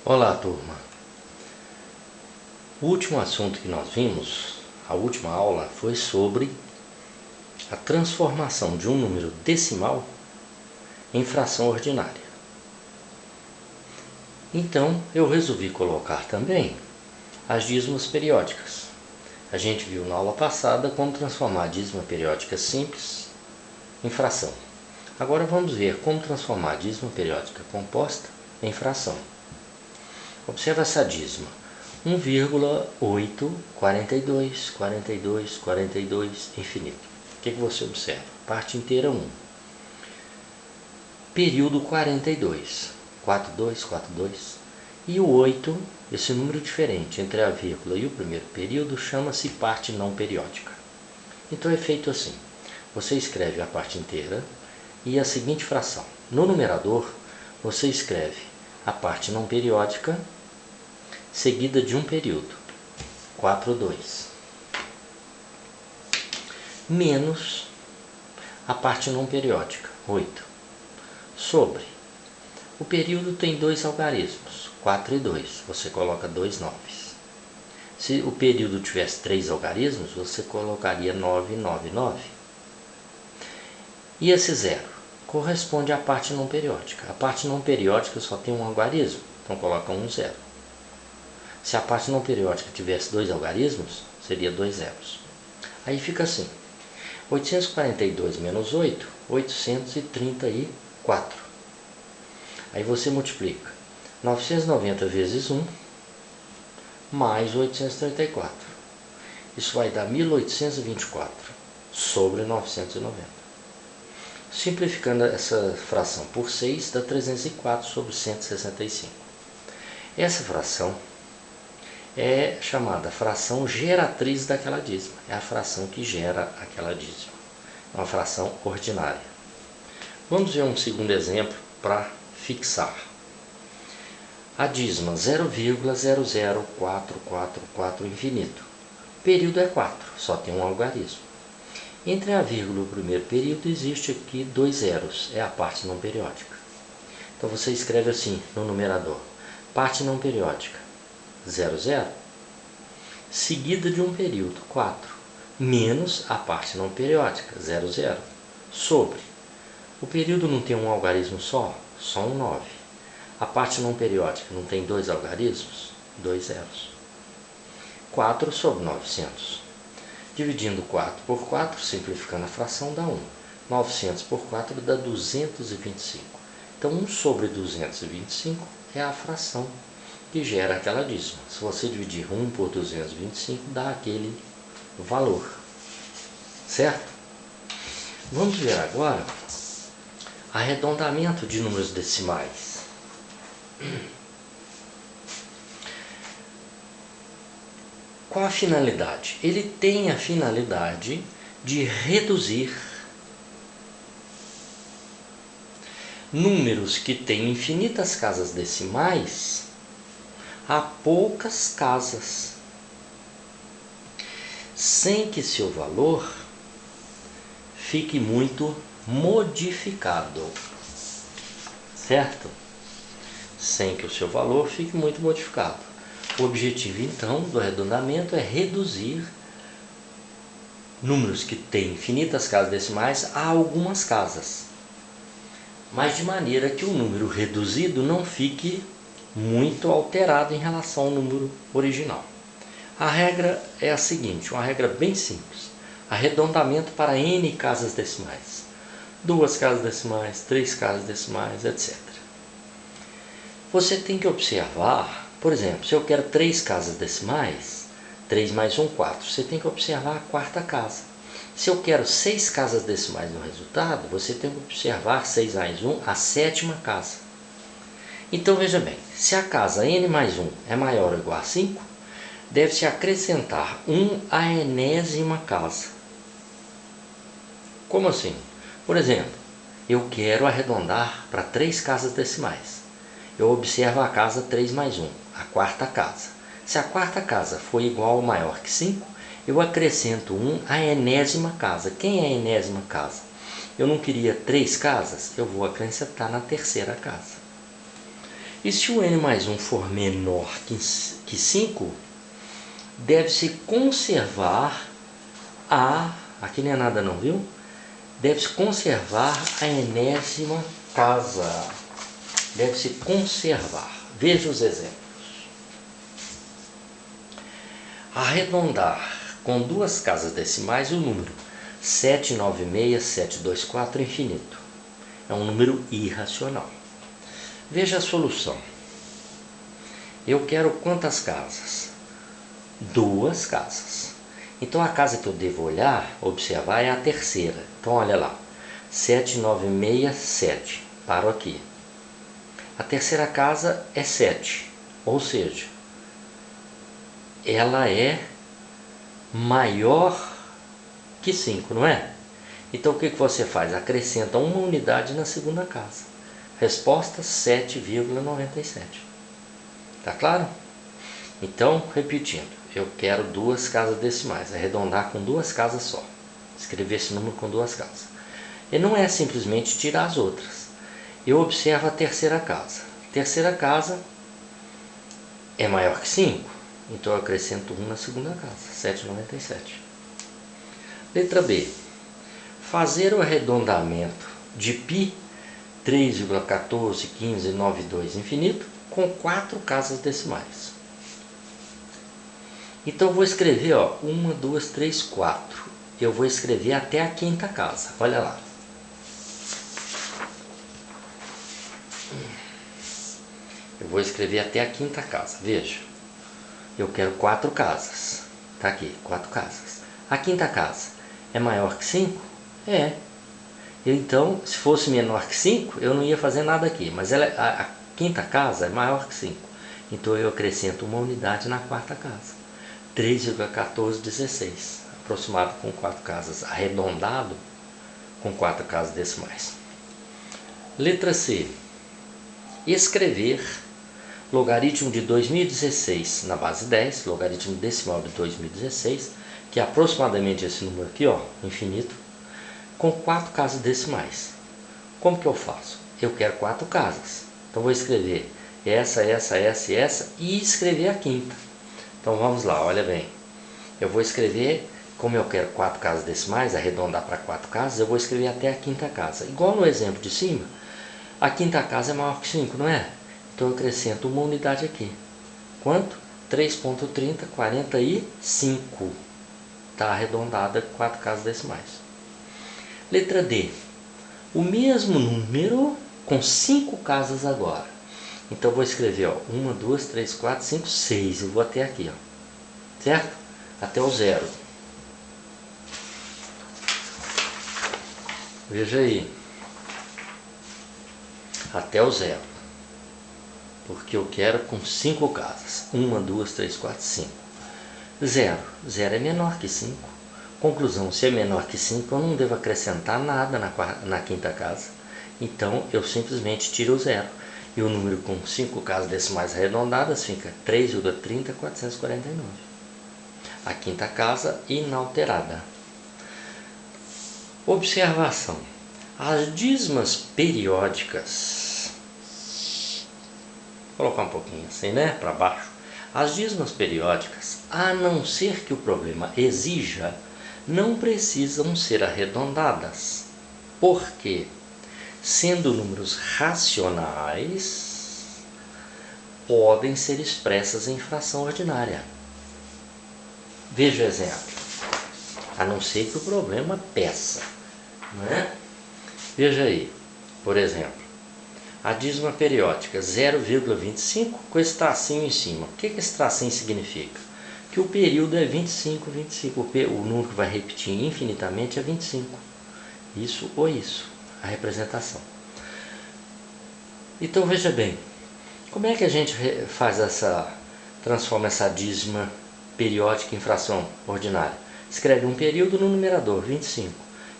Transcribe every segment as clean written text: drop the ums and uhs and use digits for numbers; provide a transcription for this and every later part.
Olá, turma. O último assunto que nós vimos, a última aula, foi sobre a transformação de um número decimal em fração ordinária. Então, eu resolvi colocar também as dízimas periódicas. A gente viu na aula passada como transformar a dízima periódica simples em fração. Agora vamos ver como transformar a dízima periódica composta em fração. Observa essa dízima: 1,842, 42, 42, infinito. O que você observa? Parte inteira 1. Período 42, 42, 42. E o 8, esse número diferente entre a vírgula e o primeiro período, chama-se parte não periódica. Então é feito assim: você escreve a parte inteira e a seguinte fração. No numerador, você escreve a parte não periódica seguida de um período, 42, menos a parte não periódica, 8, sobre o período tem dois algarismos, 4 e 2, você coloca 2 noves. Se o período tivesse 3 algarismos, você colocaria 9, 9, 9. E esse zero corresponde à parte não periódica. A parte não periódica só tem um algarismo, então coloca 1, 0. Se a parte não periódica tivesse 2 algarismos, seria 2 zeros. Aí fica assim: 842 menos 8, 834. Aí você multiplica 990 vezes 1 mais 834. Isso vai dar 1824 sobre 990. Simplificando essa fração por 6, dá 304 sobre 165. Essa fração é chamada fração geratriz daquela dízima. É a fração que gera aquela dízima. É uma fração ordinária. Vamos ver um segundo exemplo para fixar. A dízima 0,00444 infinito. O período é 4, só tem um algarismo. Entre a vírgula e o primeiro período existe aqui 2 zeros, é a parte não periódica. Então você escreve assim no numerador: parte não periódica 00, seguida de um período, 4, menos a parte não periódica, 00, sobre. O período não tem um algarismo só um 9. A parte não periódica não tem 2 algarismos, 2 zeros. 4 sobre 900. Dividindo 4 por 4, simplificando a fração, dá 1. 900 por 4 dá 225. Então 1 sobre 225 é a fração que gera aquela dízima. Se você dividir 1 por 225, dá aquele valor. Certo? Vamos ver agora arredondamento de números decimais. Qual a finalidade? Ele tem a finalidade de reduzir números que têm infinitas casas decimais a poucas casas, sem que seu valor fique muito modificado, certo? Sem que o seu valor fique muito modificado. O objetivo, então, do arredondamento é reduzir números que têm infinitas casas decimais a algumas casas, mas de maneira que o número reduzido não fique muito alterado em relação ao número original. A regra é a seguinte, uma regra bem simples: arredondamento para n casas decimais, 2 casas decimais, 3 casas decimais, etc. Você tem que observar, por exemplo, se eu quero 3 casas decimais, 3 mais 1, 4, você tem que observar a quarta casa. Se eu quero 6 casas decimais no resultado, você tem que observar 6 mais 1, a sétima casa. Então veja bem, se a casa n mais 1 é maior ou igual a 5, deve-se acrescentar 1 à enésima casa. Como assim? Por exemplo, eu quero arredondar para 3 casas decimais. Eu observo a casa 3 mais 1, a quarta casa. Se a quarta casa for igual ou maior que 5, eu acrescento 1 à enésima casa. Quem é a enésima casa? Eu não queria 3 casas, eu vou acrescentar na terceira casa. E se o n mais 1 for menor que 5, deve-se conservar aqui não é nada não, viu? Deve-se conservar a enésima casa. Deve-se conservar. Veja os exemplos. Arredondar com duas casas decimais o número 796724 infinito. É um número irracional. Veja a solução. Eu quero quantas casas? Duas casas. Então a casa que eu devo observar é a terceira. Então olha lá, 7967, paro aqui. A terceira casa é 7, ou seja, ela é maior que 5, não é? Então o que você faz? Acrescenta uma unidade na segunda casa. Resposta 7,97. Tá claro? Então, repetindo, eu quero duas casas decimais, arredondar com duas casas só. Escrever esse número com duas casas. E não é simplesmente tirar as outras. Eu observo a terceira casa. A terceira casa é maior que 5, então eu acrescento 1 na segunda casa, 7,97. Letra B. Fazer o arredondamento de π 3,141592 infinito com 4 casas decimais. Então eu vou escrever 1, 2, 3, 4. Eu vou escrever até a quinta casa. Olha lá. Eu vou escrever até a quinta casa. Veja. Eu quero 4 casas. Tá aqui, 4 casas. A quinta casa é maior que 5? É. Então, se fosse menor que 5, eu não ia fazer nada aqui. Mas a quinta casa é maior que 5. Então eu acrescento uma unidade na quarta casa. 3,1416, aproximado com 4 casas, arredondado com 4 casas decimais. Letra C. Escrever logaritmo de 2016 na base 10, logaritmo decimal de 2016, que é aproximadamente esse número aqui, infinito, com 4 casas decimais. Como que eu faço? Eu quero 4 casas. Então vou escrever essa e escrever a quinta. Então vamos lá, olha bem. Eu vou escrever, como eu quero 4 casas decimais, arredondar para 4 casas, eu vou escrever até a quinta casa. Igual no exemplo de cima, a quinta casa é maior que 5, não é? Então eu acrescento uma unidade aqui. Quanto? 3,3045. Está arredondada 4 casas decimais. Letra D. O mesmo número com 5 casas agora. Então eu vou escrever 1, 2, 3, 4, 5, 6. Eu vou até aqui, certo? Até o 0. Veja aí. Até o 0. Porque eu quero com 5 casas. 1, 2, 3, 4, 5. 0. 0 é menor que 5. Conclusão, se é menor que 5, eu não devo acrescentar nada na quinta casa. Então eu simplesmente tiro o 0. E o número com 5 casas decimais arredondadas fica 3,30449. A quinta casa inalterada. Observação. As dízimas periódicas, vou colocar um pouquinho assim, né, para baixo. As dízimas periódicas, a não ser que o problema exija, não precisam ser arredondadas. Por quê? Sendo números racionais, podem ser expressas em fração ordinária. Veja o exemplo. A não ser que o problema peça, não é? Veja aí, por exemplo, a dízima periódica 0,25 com esse tracinho em cima. O que esse tracinho significa? Que o período é 25, 25. O número que vai repetir infinitamente é 25. Isso ou isso. A representação. Então veja bem, como é que a gente transforma essa dízima periódica em fração ordinária? Escreve um período no numerador, 25.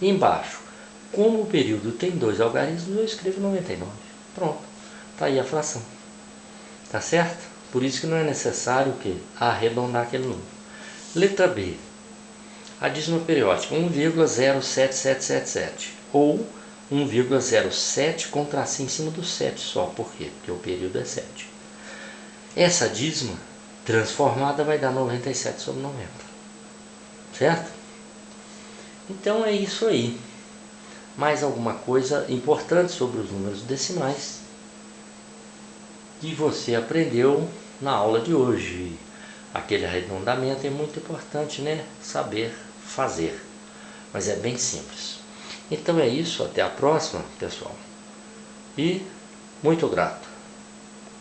E embaixo, como o período tem 2 algarismos, eu escrevo 99. Pronto, está aí a fração. Tá certo? Por isso que não é necessário o quê? Arredondar aquele número. Letra B. A dízima periódica 1,07777 ou 1,07 com tracinho em cima do 7 só. Por quê? Porque o período é 7. Essa dízima transformada vai dar 97 sobre 90. Certo? Então é isso aí. Mais alguma coisa importante sobre os números decimais que você aprendeu na aula de hoje. Aquele arredondamento é muito importante, né? Saber fazer. Mas é bem simples. Então é isso, até a próxima, pessoal. E muito grato.